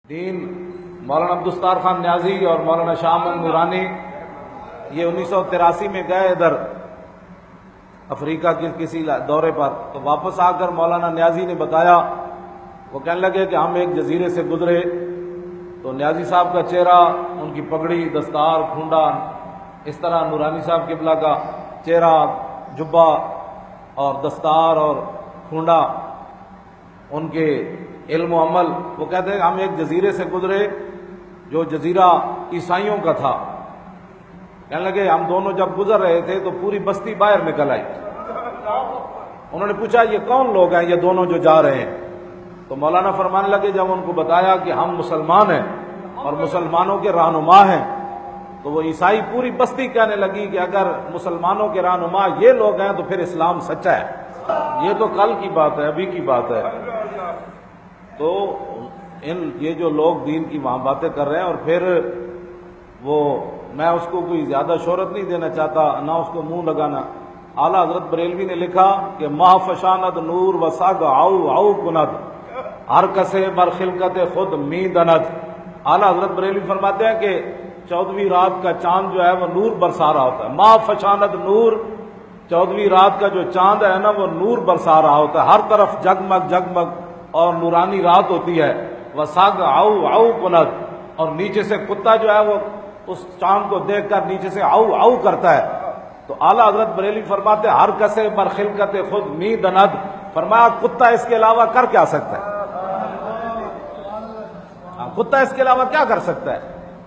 دین مولانا عبدالستار خان نیازی اور مولانا شاہ محمد نورانی یہ 1983 میں گئے ادھر افریقہ کے کسی دورے پر، تو واپس آ کر مولانا نیازی نے بتایا، وہ کہنے لگے کہ ہم ایک جزیرے سے گزرے تو نیازی صاحب کا چہرہ، ان کی پگڑی، دستار، کھونڈا، اس طرح نورانی صاحب قبلہ کا چہرہ، جبہ اور دستار اور کھونڈا، ان کے علم و عمل، وہ کہتے ہیں ہم ایک جزیرے سے گزرے جو جزیرہ عیسائیوں کا تھا۔ کہنے لگے ہم دونوں جب گزر رہے تھے تو پوری بستی باہر نکل آئی۔ انہوں نے پوچھا یہ کون لوگ ہیں یہ دونوں جو جا رہے ہیں؟ تو مولانا فرمانے لگے جب ان کو بتایا کہ ہم مسلمان ہیں اور مسلمانوں کے رہنما ہیں، تو وہ عیسائی پوری بستی کہنے لگی کہ اگر مسلمانوں کے رہنما یہ لوگ ہیں تو پھر اسلام سچا ہے۔ یہ تو کل کی بات ہے، ابھی کی بات ہے۔ تو یہ جو لوگ دین کی وہاں باتیں کر رہے ہیں، اور پھر وہ میں اس کو کوئی زیادہ شہرت نہیں دینا چاہتا، نہ اس کو منہ لگانا۔ اعلیٰ حضرت بریلوی نے لکھا کہ ماہ فشاند نور و ساگ آؤ آؤ کند ہر کسے بر خلقت خود می دند۔ اعلیٰ حضرت بریلوی فرماتے ہیں کہ 14ویں رات کا چاند جو ہے وہ نور برسا رہا ہوتا ہے۔ ماہ فشاند نور، 14ویں رات کا جو چاند ہے نا وہ نور برسا رہا ہوتا ہے، ہر طرف جگمگ جگمگ اور نورانی رات ہوتی ہے۔ وساگ آؤ آؤ کند، اور نیچے سے کتا جو ہے وہ اس چاند کو دیکھ کر نیچے سے آؤ آؤ کرتا ہے۔ تو اعلیٰ حضرت بریلوی فرماتے ہر کسے بر خلقت خود می دند، فرمایا کتا اس کے علاوہ کر کیا سکتا ہے؟ کتا اس کے علاوہ کیا کر سکتا ہے؟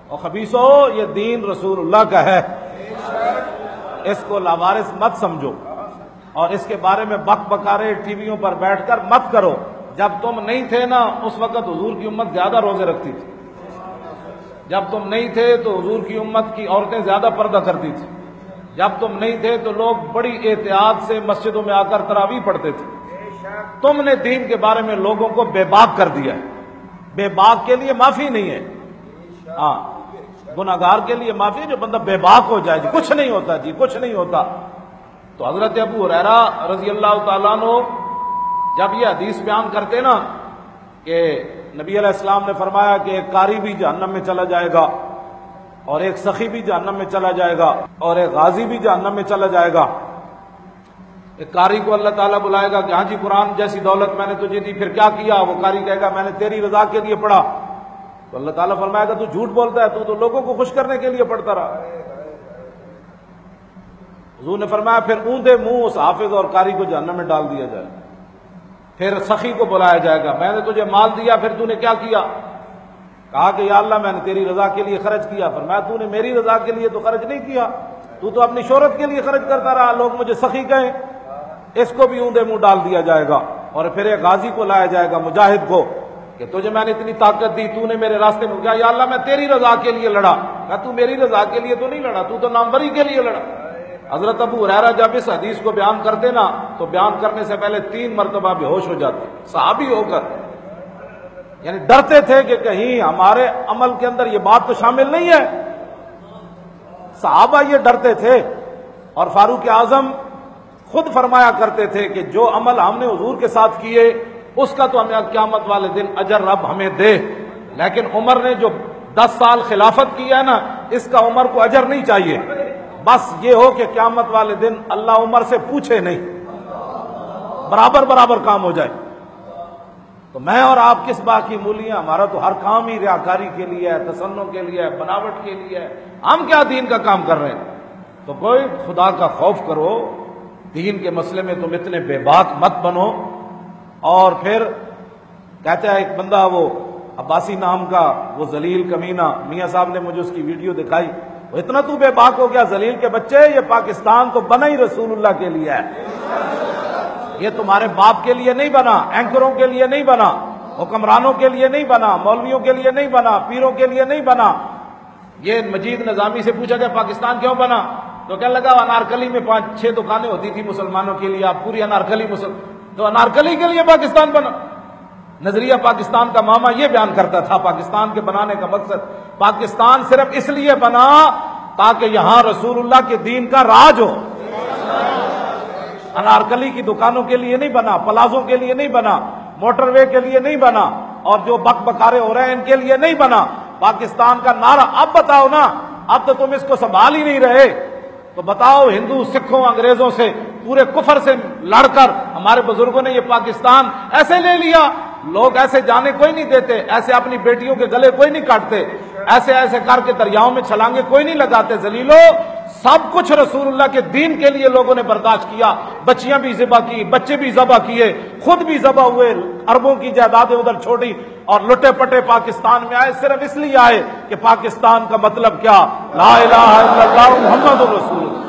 اور خبیثو، یہ دین رسول اللہ کا ہے، اس کو لاوارث مت سمجھو، اور اس کے بارے میں بک بکارے ٹی ویوں پر بیٹھ کر مت کرو۔ جب تم نہیں تھے نا اس وقت حضور کی امت زیادہ روزے رکھتی تھی، جب تم نہیں تھے تو حضور کی امت کی عورتیں زیادہ پردہ کرتی تھی، جب تم نہیں تھے تو لوگ بڑی احتیاط سے مسجدوں میں آ کر تراویح پڑھتے تھے۔ تم نے دین کے بارے میں لوگوں کو بے باک کر دیا ہے۔ بے باک کے لیے معافی نہیں ہے، ہاں گناہگار کے لیے معافی ہے، جو بندہ بے باک ہو جائے جی کچھ نہیں ہوتا، جی کچھ نہیں ہوتا۔ تو حضرت ابو ہریرہ رضی اللہ تعالیٰ عنہ جب یہ حدیث بیان کرتے نا کہ نبی علیہ السلام نے فرمایا کہ ایک قاری بھی جہنم میں چلا جائے گا، اور ایک سخی بھی جہنم میں چلا جائے گا، اور ایک غازی بھی جہنم میں چلا جائے گا۔ ایک قاری کو اللہ تعالیٰ بلائے گا کہ ہاں جی قرآن جیسی دولت میں نے تجھے دی، پھر کیا کیا؟ وہ قاری کہے گا میں نے تیری رضا کے لیے پڑھا۔ تو اللہ تعالیٰ فرمائے گا تو جھوٹ بولتا ہے، تو لوگوں کو خوش کرنے کے لیے پڑھتا رہا۔ حضور نے فرمایا پھر اوندا منہ اس حافظ اور قاری کو جہنم میں ڈال دیا جائے۔ پھر سخی کو بلایا جائے گا، میں نے تجھے مال دیا، پھر تو نے کیا کیا؟ کہا کہ یا اللہ میں نے تیری رضا کے لیے خرچ کیا۔ فرمایا تو نے میری رضا کے لیے تو خرچ نہیں کیا، تو اپنی شہرت کے لیے خرچ کرتا رہا، لوگ مجھے سخی کہیں۔ اس کو بھی اوندا منہ ڈال دیا جائے گا۔ اور پھر ایک غازی کو لایا جائے گا، مجاہد کو، کہ تجھے میں نے اتنی طاقت دی، تو نے میرے راستے میں کیا؟ یا اللہ میں تیری رضا کے لیے لڑا۔ کہا تو میری رضا کے لیے تو نہیں لڑا، تو ناموری کے لیے لڑا۔ حضرت ابو ہریرہ جب اس حدیث کو بیان کرتے نا تو بیان کرنے سے پہلے 3 مرتبہ بے ہوش ہو جاتے، صحابی ہو کر، یعنی ڈرتے تھے کہ کہیں ہمارے عمل کے اندر یہ بات تو شامل نہیں ہے۔ صحابہ یہ ڈرتے تھے، اور فاروق اعظم خود فرمایا کرتے تھے کہ جو عمل ہم نے حضور کے ساتھ کیے اس کا تو ہمیں قیامت والے دن اجر رب ہمیں دے، لیکن عمر نے جو 10 سال خلافت کی ہے نا اس کا عمر کو اجر نہیں چاہیے، بس یہ ہو کہ قیامت والے دن اللہ عمر سے پوچھے نہیں، برابر برابر کام ہو جائے۔ تو میں اور آپ کس بات کی مولی ہیں؟ ہمارا تو ہر کام ہی ریاکاری کے لیے ہے، تصنع کے لیے ہے، بناوٹ کے لیے ہے، ہم کیا دین کا کام کر رہے ہیں؟ تو کوئی خدا کا خوف کرو، دین کے مسئلے میں تم اتنے بے باک مت بنو۔ اور پھر کہتا ہے ایک بندہ، وہ عباسی نام کا وہ ذلیل کمینہ، میاں صاحب نے مجھے اس کی ویڈیو دکھائی، وہ اتنا تو بے باک ہو گیا، ذلیل کے بچے، یہ پاکستان تو بنا ہی رسول اللہ کے لیے ہے، یہ تمہارے باپ کے لیے نہیں بنا، اینکروں کے لیے نہیں بنا، حکمرانوں کے لیے نہیں بنا، مولویوں کے لیے نہیں بنا، پیروں کے لیے نہیں بنا۔ یہ مجید نظامی سے پوچھا کہ پاکستان کیوں بنا؟ تو کہنے لگا انارکلی میں 5-6 دکانیں ہوتی تھی مسلمانوں کے لیے، آپ پوری انارکلی تو انارکلی کے لیے پاکستان بنا۔ نظریہ پاکستان کا ماما یہ بیان کرتا تھا پاکستان کے بنانے کا مقصد، پاکستان صرف اس لیے بنا تاکہ یہاں رسول اللہ کے دین کا راج ہو، انارکلی کی دکانوں کے لیے نہیں بنا، پلازوں کے لیے نہیں بنا، موٹر وے کے لیے نہیں بنا، اور جو بک بکارے ہو رہے ہیں ان کے لیے نہیں بنا پاکستان کا نعرہ۔ اب بتاؤ نا، اب تو تم اس کو سنبھال ہی نہیں رہے، تو بتاؤ ہندو سکھوں انگریزوں سے پورے کفر سے لڑ کر ہمارے بزرگوں نے یہ پاکستان ایسے لے لیا۔ لوگ ایسے جانے کوئی نہیں دیتے، ایسے اپنی بیٹیوں کے گلے کوئی نہیں کاٹتے، ایسے ایسے کر کے دریاؤں میں چھلانگے کوئی نہیں لگاتے۔ ذلیلو، سب کچھ رسول اللہ کے دین کے لیے لوگوں نے برداشت کیا، بچیاں بھی ذبح کی، بچے بھی ذبح کیے، خود بھی ذبح ہوئے، اربوں کی جائیدادیں ادھر چھوڑی اور لٹے پٹے پاکستان میں آئے، صرف اس لیے آئے کہ پاکستان کا مطلب کیا؟ لا الہ الا اللہ محمد رسول اللہ۔